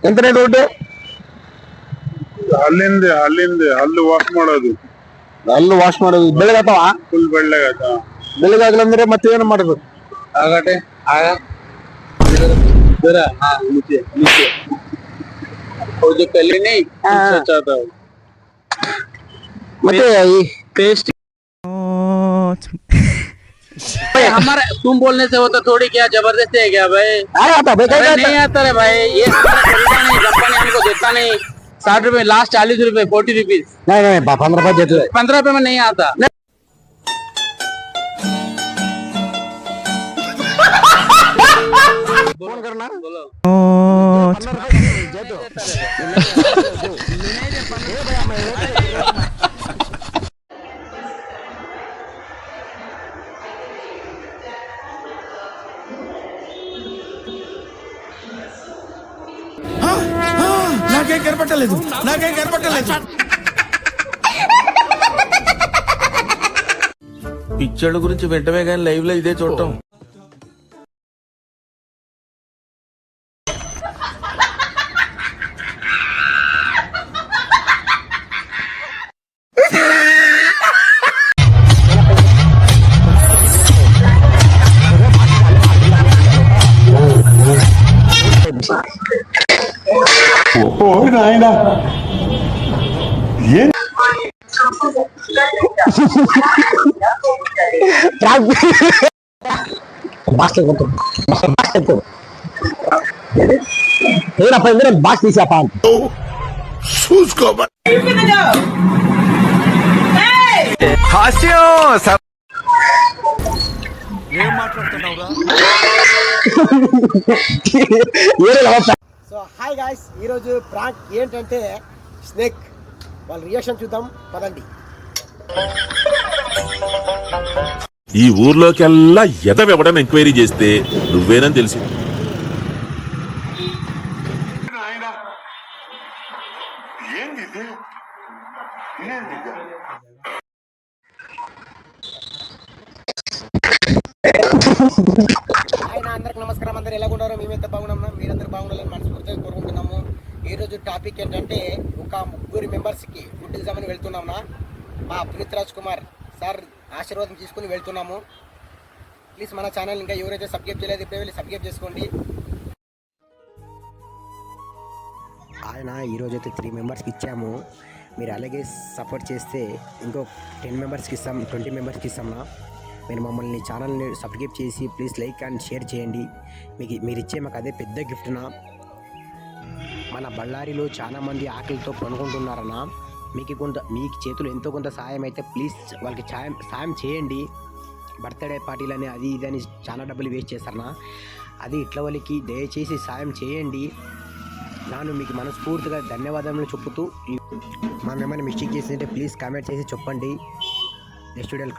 ಎಂತ ರೇಟ್ ಉಂಟು? ಹಲ್ಲು ವಾಶ್ ಮಾಡೋದು. ಹಲ್ಲು ವಾಶ್ ಮಾಡೋದು ಬೆಳಗಾಗ್ತಾವ? ಫುಲ್ ಬೆಳ್ಳಗಾಗ್ತಾವ. ಬೆಳಗಾಗ್ಲಂದ್ರೆ ಮತ್ತೆ ಏನು ಮಾಡಬೇಕು? ಆಗಟೆ ಮತ್ತೆ ಈ पेस्ट हमारा तुम बोलने से होता थोड़ी क्या जबरदस्ती है क्या भाई? नहीं आता रे भाई, ये खरीदा नहीं, कंपनी हमको देता नहीं। 60 रुपए लास्ट, 40 रुपए, 40 रुपीज। नहीं 15 रुपए देते। 15 रुपए में नहीं आता। फोन करना बोलो। నాకేం కనపట్టలేదు. పిక్చర్ల గురించి వెంటనే కానీ లైవ్ లో ఇదే చూడటం. నాయనా బాక్స్ తీసాపా చూసుకోబా ఏం మాట్లాడుతున్నావురా? సో హాయ్ గాయ్స్, ఈరోజు ప్రాంక్ ఏంటంటే స్నేక్. వాళ్ళ రియాక్షన్ చూద్దాం పదండి. ఈ ఊర్లోకెల్లా ఎదవెవడని ఎంక్వైరీ చేస్తే నువ్వేనని తెలిసి ఆయన అందరికి నమస్కారం. అందరు ఎలా ఉన్నారో మేమైతే బాగున్నాం. మీరందరూ బాగుండాలని మనస్ఫూర్తిగా కోరుకుంటున్నాము. ఈరోజు టాపిక్ ఏంటంటే ఒక 3 మెంబర్స్కి ఫుడ్ ఇద్దామని వెళ్తున్నాము. మా పునీత్ రాజ్ కుమార్ సార్ ఆశీర్వాదం తీసుకుని వెళ్తున్నాము. ప్లీజ్ మన ఛానల్ ఇంకా ఎవరైతే సబ్స్క్రైబ్ చేయలేదు ఇప్పుడే వెళ్ళి సబ్స్క్రైబ్ చేసుకోండి. ఆయన ఈరోజైతే 3 మెంబర్స్కి ఇచ్చాము. మీరు అలాగే సపోర్ట్ చేస్తే ఇంకో 10 మెంబర్స్కి ఇస్తాం, 20 మెంబర్స్కి ఇస్తామన్నా. మీరు మమ్మల్ని ఛానల్ని సబ్స్క్రైబ్ చేసి ప్లీజ్ లైక్ అండ్ షేర్ చేయండి. మీరు ఇచ్చే మాకు అదే పెద్ద గిఫ్ట్నా. మన బళ్ళారిలో చాలామంది ఆకలితో పనుకుంటున్నారన్నా. మీకు చేతులు ఎంతో కొంత సాయం అయితే ప్లీజ్ వాళ్ళకి సాయం చేయండి. బర్త్డే పార్టీలని అది ఇది అని చాలా డబ్బులు వేస్ట్ చేస్తారన్నా. అది ఇట్ల వాళ్ళకి దయచేసి సాయం చేయండి. నేను మీకు మనస్ఫూర్తిగా ధన్యవాదాలు చెప్పుతూ మనం ఏమైనా మిస్టేక్ చేసింటే ప్లీజ్ కామెంట్ చేసి చెప్పండి. నెక్స్ట్ వీడియోలో